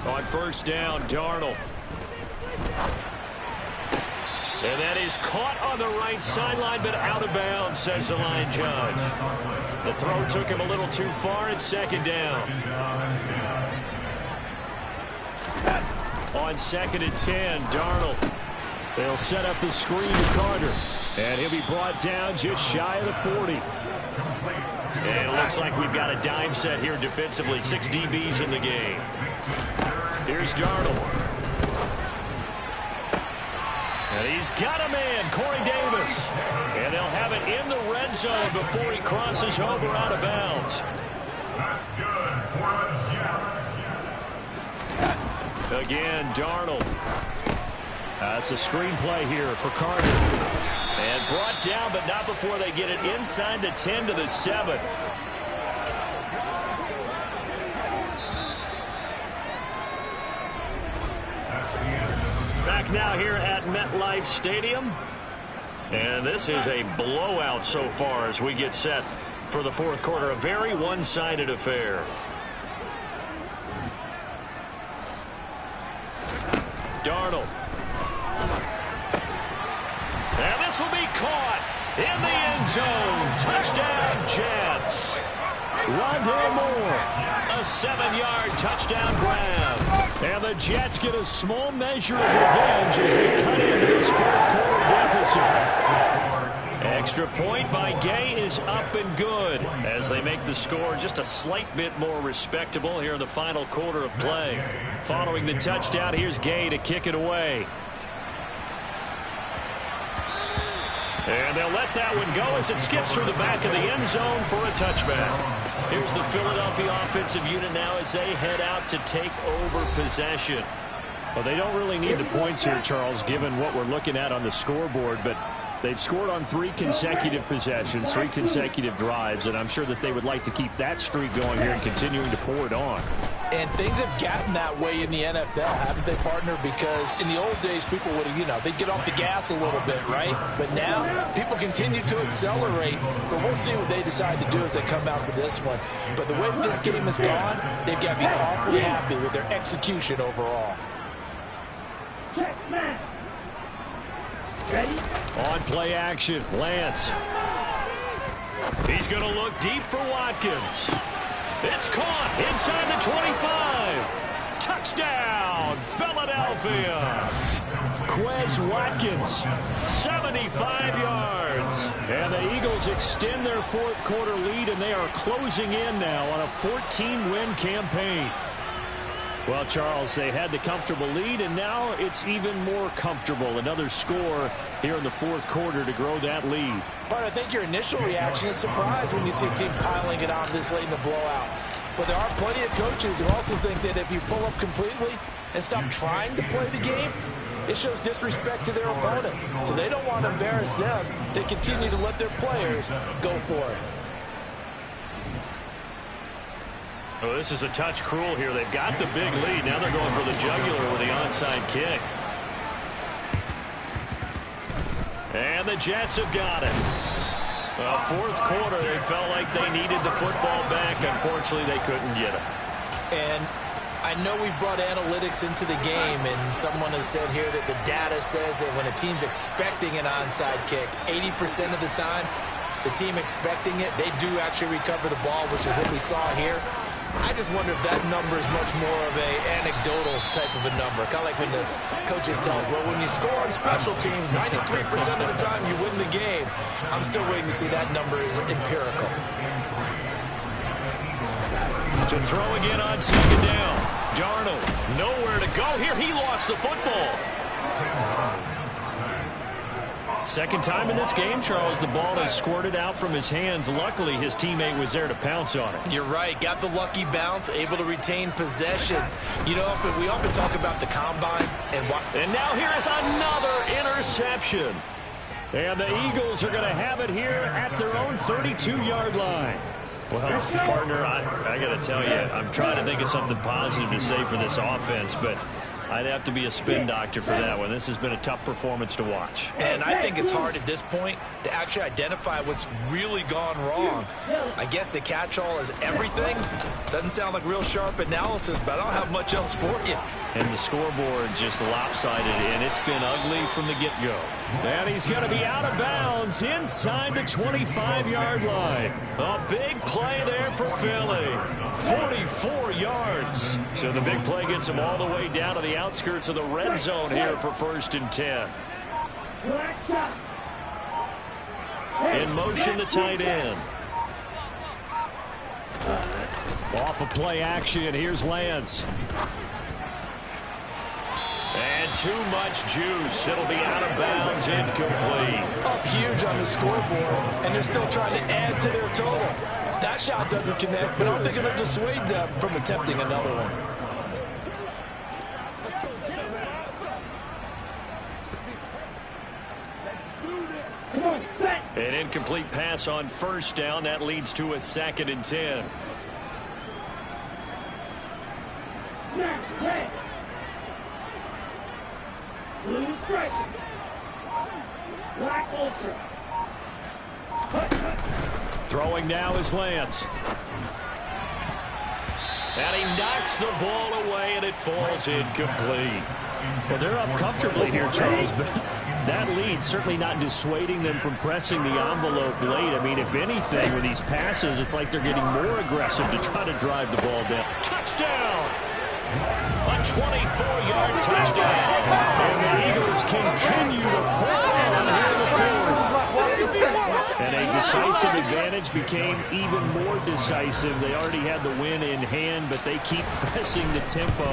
On first down, Darnold. And that is caught on the right sideline, but out of bounds, says the line judge. The throw took him a little too far at second down. On 2nd and 10, Darnold. They'll set up the screen to Carter. And he'll be brought down just shy of the 40. And it looks like we've got a dime set here defensively. 6 DBs in the game. Here's Darnold. And he's got a man, Corey Davis. And they'll have it in the red zone before he crosses over out of bounds. That's good for the Jets. Again, Darnold. That's a screenplay here for Carter. And brought down, but not before they get it inside the 10 to the 7. Back now here at MetLife Stadium. And this is a blowout so far as we get set for the fourth quarter. A very one-sided affair. Darnold. And this will be caught in the end zone. Touchdown, Jets. Rondale Moore, a 7-yard touchdown grab. And the Jets get a small measure of revenge as they cut into this fourth quarter deficit. Extra point by Gay is up and good as they make the score just a slight bit more respectable here in the final quarter of play. Following the touchdown, here's Gay to kick it away. And they'll let that one go as it skips through the back of the end zone for a touchback. Here's the Philadelphia offensive unit now as they head out to take over possession. Well, they don't really need the points here, Charles, given what we're looking at on the scoreboard, but they've scored on 3 consecutive possessions, 3 consecutive drives, and I'm sure that they would like to keep that streak going here and continuing to pour it on. And things have gotten that way in the NFL, haven't they, partner? Because in the old days, people would have, they'd get off the gas a little bit, right? But now, people continue to accelerate. But we'll see what they decide to do as they come out with this one. But the way that this game has gone, they've got to be awfully happy with their execution overall. On play action, Lance. He's going to look deep for Watkins. It's caught inside the 25. Touchdown, Philadelphia. Quez Watkins, 75 yards. And the Eagles extend their fourth quarter lead, and they are closing in now on a 14-win campaign. Well, Charles, they had the comfortable lead, and now it's even more comfortable. Another score here in the fourth quarter to grow that lead. But I think your initial reaction is surprise when you see a team piling it on this late in the blowout. But there are plenty of coaches who also think that if you pull up completely and stop trying to play the game, it shows disrespect to their opponent. So they don't want to embarrass them. They continue to let their players go for it. Oh, this is a touch cruel here. They've got the big lead. Now they're going for the jugular with the onside kick. And the Jets have got it. Well, fourth quarter, they felt like they needed the football back. Unfortunately, they couldn't get it. And I know we brought analytics into the game, and someone has said here that the data says that when a team's expecting an onside kick, 80% of the time, the team expecting it, they do actually recover the ball, which is what we saw here. I just wonder if that number is much more of a anecdotal type of a number. Kind of like when the coaches tell us, well, when you score on special teams, 93% of the time you win the game. I'm still waiting to see that number is empirical. To throw again on second down. Darnold, nowhere to go here. He lost the football. Second time in this game, Charles, the ball has squirted out from his hands. Luckily, his teammate was there to pounce on it. You're right. Got the lucky bounce, able to retain possession. You know, we often talk about the combine. And now here is another interception. And the Eagles are going to have it here at their own 32-yard line. Well, partner, I got to tell you, I'm trying to think of something positive to say for this offense, but I'd have to be a spin doctor for that one. This has been a tough performance to watch. And I think it's hard at this point to actually identify what's really gone wrong. I guess the catch-all is everything. Doesn't sound like real sharp analysis, but I don't have much else for you. And the scoreboard just lopsided, and it's been ugly from the get-go. And he's going to be out of bounds inside the 25-yard line. A big play there for Philly. 44 yards. So the big play gets him all the way down to the outskirts of the red zone here for 1st and 10. In motion, the tight end. Off of play action, here's Lance. And too much juice. It'll be out of bounds, incomplete. Up huge on the scoreboard, and they're still trying to add to their total. That shot doesn't connect, but I don't think it'll dissuade them from attempting another one. An incomplete pass on 1st down. That leads to a 2nd and 10. Throwing now is Lance. And he knocks the ball away, and it falls incomplete. Well, they're up comfortably here, Charles, but that lead certainly not dissuading them from pressing the envelope late. I mean, if anything, with these passes, it's like they're getting more aggressive to try to drive the ball down. Touchdown! A 24-yard touchdown. And the Eagles continue to pull on here in the fourth. And a decisive advantage became even more decisive. They already had the win in hand, but they keep pressing the tempo,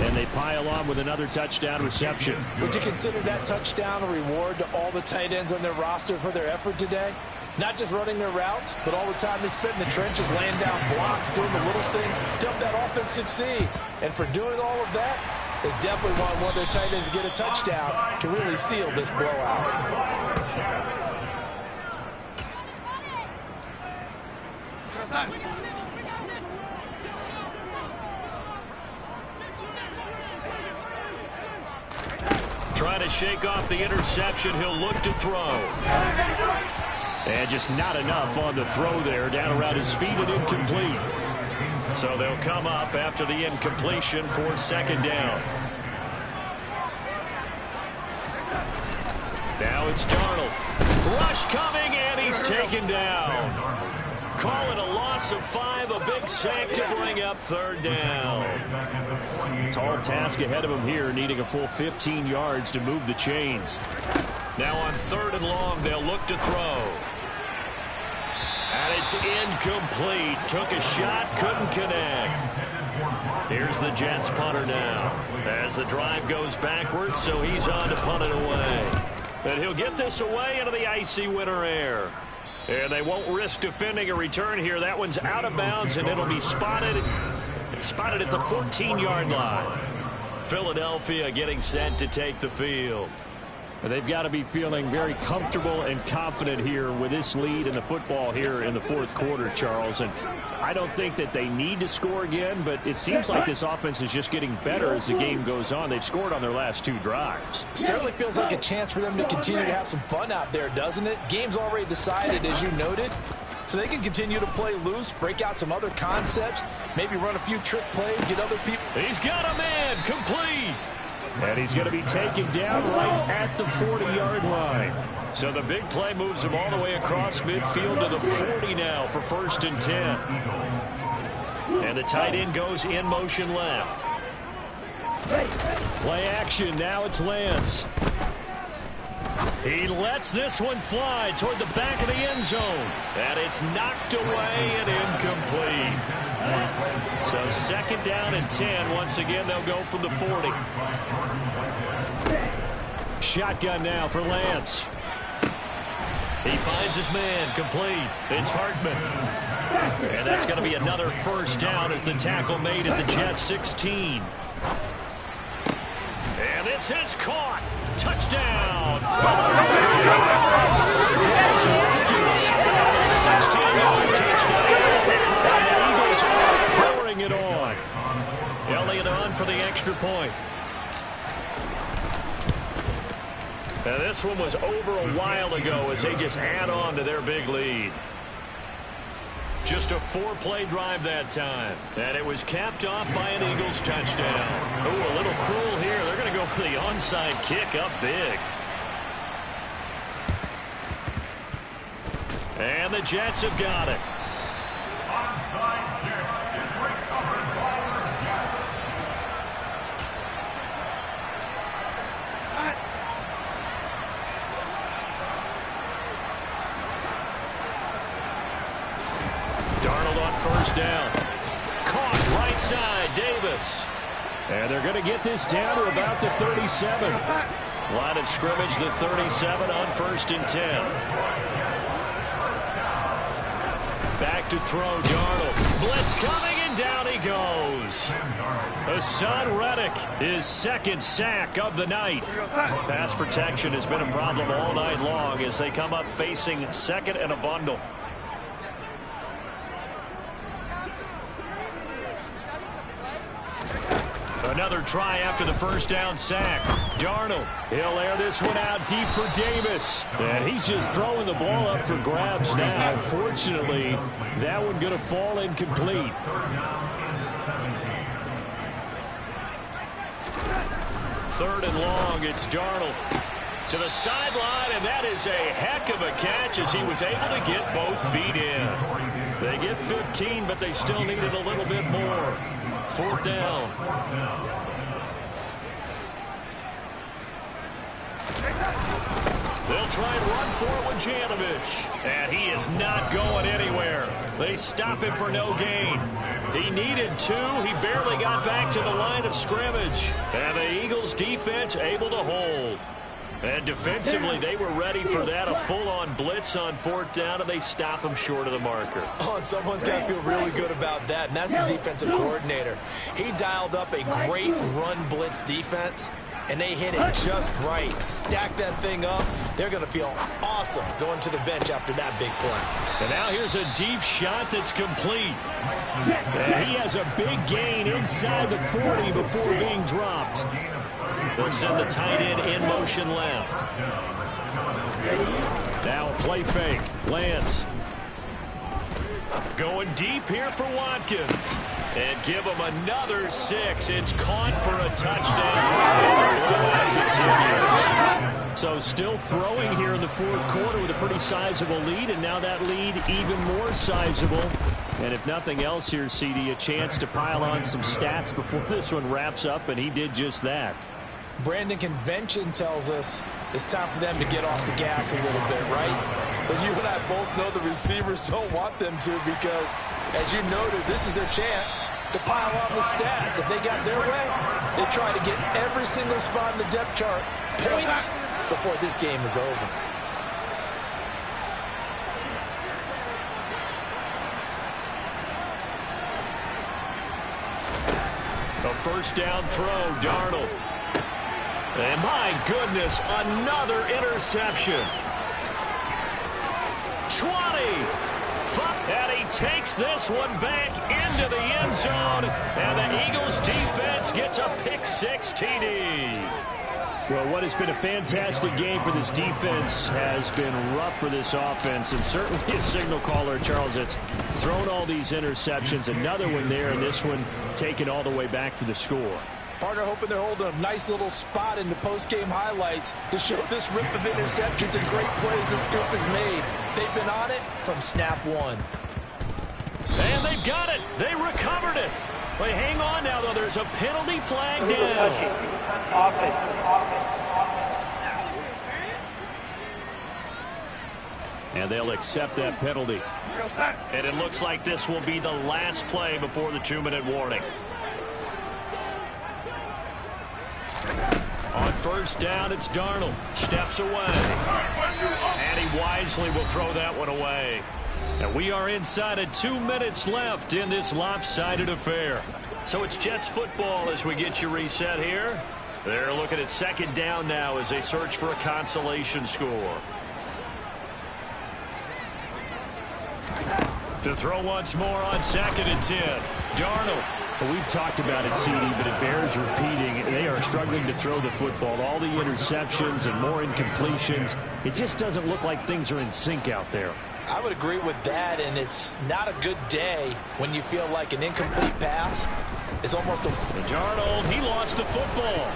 and they pile on with another touchdown reception. Would you consider that touchdown a reward to all the tight ends on their roster for their effort today? Not just running their routes, but all the time they spent in the trenches, laying down blocks, doing the little things to help that offense succeed. And for doing all of that, they definitely want one of their tight ends to get a touchdown to really seal this blowout. Trying to shake off the interception. He'll look to throw. And just not enough on the throw there. Down around his feet and incomplete. So they'll come up after the incompletion for 2nd down. Now it's Darnold. Rush coming, and he's taken down. Call it a loss of 5, a big sack to bring up 3rd down. Tall task ahead of him here, needing a full 15 yards to move the chains. Now on 3rd and long, they'll look to throw. And it's incomplete. Took a shot, couldn't connect. Here's the Jets punter now. As the drive goes backwards, so he's on to punt it away. And he'll get this away into the icy winter air. And they won't risk defending a return here. That one's out of bounds, and it'll be spotted at the 14-yard line. Philadelphia getting set to take the field. They've got to be feeling very comfortable and confident here with this lead in the football here in the 4th quarter, Charles. And I don't think that they need to score again, but it seems like this offense is just getting better as the game goes on. They've scored on their last 2 drives. Certainly feels like a chance for them to continue to have some fun out there, doesn't it? Game's already decided, as you noted. So they can continue to play loose, break out some other concepts, maybe run a few trick plays, get other people. He's got a man, complete. And he's going to be taken down right at the 40-yard line. So the big play moves him all the way across midfield to the 40 now for 1st and 10. And the tight end goes in motion left. Play action. Now it's Lance. He lets this one fly toward the back of the end zone. And it's knocked away and incomplete. So 2nd down and 10. Once again, they'll go from the 40. Shotgun now for Lance. He finds his man, complete. It's Hartman. And that's going to be another first down as the tackle made at the Jets 16. And this is caught. Touchdown. 16-yard touchdown. And the Eagles are pouring it on. Elliott on for the extra point. Now this one was over a while ago as they just add on to their big lead. Just a 4-play drive that time. And it was capped off by an Eagles touchdown. Oh, a little cruel here. They're going to go for the onside kick up big. And the Jets have got it. Onside kick is recovered by the Jets. Darnold on first down. Caught right side, Davis. And they're going to get this down to about the 37. Line of scrimmage, the 37 on 1st and 10. Back to throw, Darnold. Blitz coming, and down he goes. Hassan Reddick, his second sack of the night. Pass protection has been a problem all night long as they come up facing second and a bundle. Another try after the first down sack. Darnold, he'll air this one out deep for Davis. And he's just throwing the ball up for grabs now. Fortunately, that one going to fall incomplete. Third and long, it's Darnold to the sideline, and that is a heck of a catch as he was able to get both feet in. They get 15, but they still needed a little bit more. 4th down. They'll try and run for it with Janovich. And he is not going anywhere. They stop him for no gain. He needed 2. He barely got back to the line of scrimmage. And the Eagles defense able to hold. And defensively, they were ready for that, a full-on blitz on 4th down, and they stop him short of the marker. Oh, and someone's got to feel really good about that, and that's the defensive coordinator. He dialed up a great run blitz defense, and they hit it just right. Stack that thing up. They're going to feel awesome going to the bench after that big play. And now here's a deep shot that's complete. And he has a big gain inside the 40 before being dropped. They'll send the tight end in motion left. Now a play fake. Lance. Going deep here for Watkins. And give him another 6. It's caught for a touchdown. So still throwing here in the 4th quarter with a pretty sizable lead. And now that lead even more sizable. And if nothing else here, CD, a chance to pile on some stats before this one wraps up. And he did just that. Brandon, convention tells us it's time for them to get off the gas a little bit, right? But you and I both know the receivers don't want them to because, as you noted, this is their chance to pile on the stats. If they got their way, they try to get every single spot in the depth chart points before this game is over. A first down throw, Darnold. And my goodness, another interception. 20. And he takes this one back into the end zone. And the Eagles defense gets a pick-6 TD. Well, what has been a fantastic game for this defense has been rough for this offense. And certainly a signal caller, Charles, that's thrown all these interceptions. Another one there, and this one taken all the way back for the score. Partner hoping they're holding a nice little spot in the post-game highlights to show this rip of interceptions and great plays this group has made. They've been on it from snap 1. And they've got it. They recovered it. Wait, hang on now, though. There's a penalty flag down. And they'll accept that penalty. And it looks like this will be the last play before the 2-minute warning. On first down, it's Darnold. Steps away. And he wisely will throw that one away. And we are inside of 2 minutes left in this lopsided affair. So it's Jets football as we get you reset here. They're looking at second down now as they search for a consolation score. To throw once more on 2nd and 10. Darnold. Well, we've talked about it, CD, but it bears repeating. They are struggling to throw the football. All the interceptions and more incompletions. It just doesn't look like things are in sync out there. I would agree with that, and it's not a good day when you feel like an incomplete pass is almost a... Darnold, he lost the football.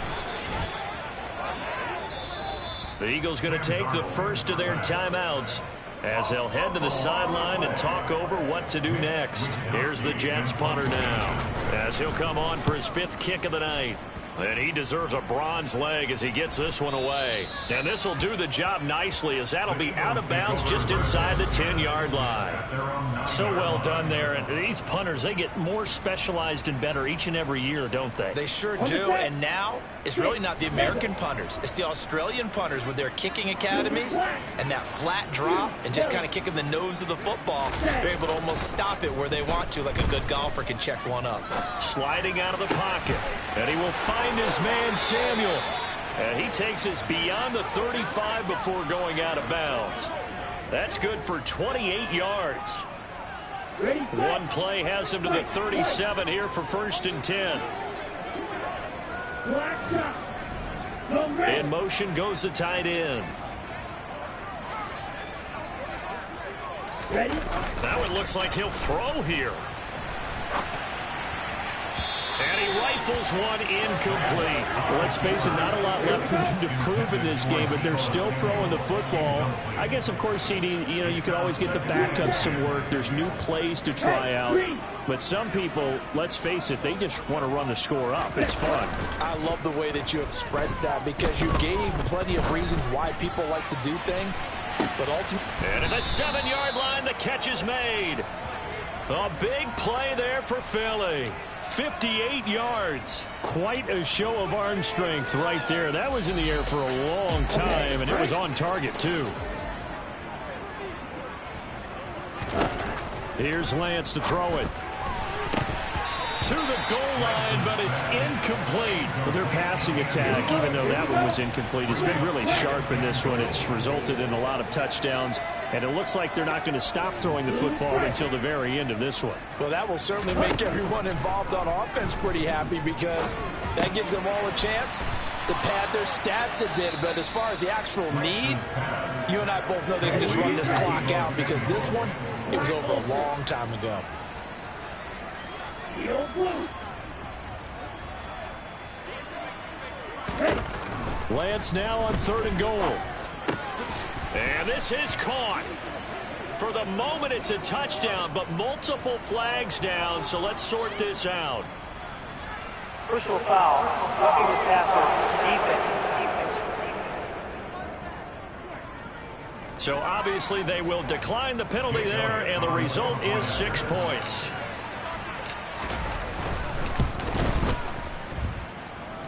The Eagles going to take the first of their timeouts as they'll head to the sideline and talk over what to do next. Here's the Jets punter now as he'll come on for his 5th kick of the night. And he deserves a bronze leg as he gets this one away. And this will do the job nicely as that'll be out of bounds just inside the 10-yard line. So well done there. And these punters, they get more specialized and better each and every year, don't they? They sure do. And now it's really not the American punters. It's the Australian punters with their kicking academies and that flat drop and just kind of kicking the nose of the football. They're able to almost stop it where they want to, like a good golfer can check one up. Sliding out of the pocket. And he will find his man Samuel, and he takes us beyond the 35 before going out of bounds. That's good for 28 yards. One play has him to the 37 here for 1st and 10. In motion goes the tight end. That one looks like he'll throw here. And he rifles one incomplete. Well, let's face it, not a lot left for them to prove in this game, but they're still throwing the football. I guess, of course, CD, you could always get the backups some work. There's new plays to try out. But some people, let's face it, they just want to run the score up. It's fun. I love the way that you expressed that because you gave plenty of reasons why people like to do things. But ultimately... And at the 7-yard line, the catch is made. A big play there for Philly. 58 yards. Quite a show of arm strength right there. That was in the air for a long time, and it was on target, too. Here's Lance to throw it. To the goal line, but it's incomplete. Well, their passing attack, even though that one was incomplete, has been really sharp in this one. It's resulted in a lot of touchdowns, and it looks like they're not going to stop throwing the football until the very end of this one. Well, that will certainly make everyone involved on offense pretty happy because that gives them all a chance to pad their stats a bit. But as far as the actual need, you and I both know they can just run this clock out because this one, it was over a long time ago. Lance now on 3rd and goal. And this is caught. For the moment, it's a touchdown, but multiple flags down, so let's sort this out. Personal foul, roughing the passer, defense. So obviously they will decline the penalty there, and the result is 6 points.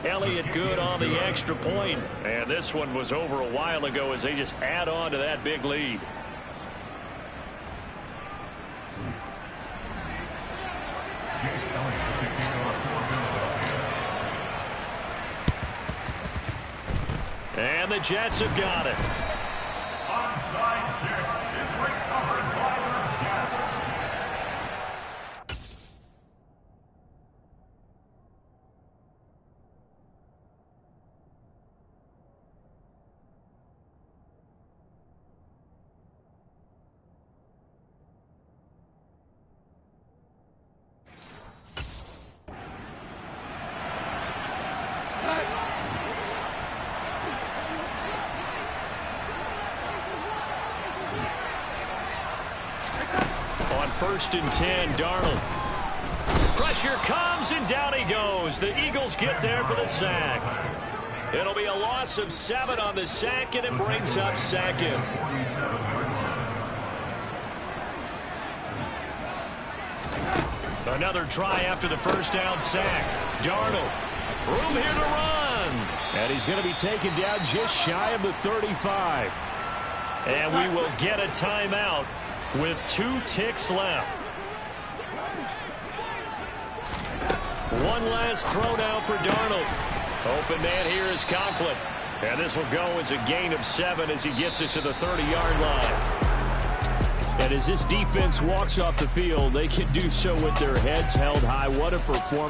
Elliott good on the extra point. And this one was over a while ago as they just add on to that big lead. And the Jets have got it. Onside kick is recovered by the Jets. On 1st and 10, Darnold. Pressure comes, and down he goes. The Eagles get there for the sack. It'll be a loss of 7 on the sack, and it brings up 2nd. Another try after the first down sack. Darnold. Room here to run. And he's going to be taken down just shy of the 35. And we will get a timeout with 2 ticks left. One last throw now for Darnold. Open man here is Conklin. And this will go as a gain of 7 as he gets it to the 30-yard line. And as this defense walks off the field, they can do so with their heads held high. What a performance.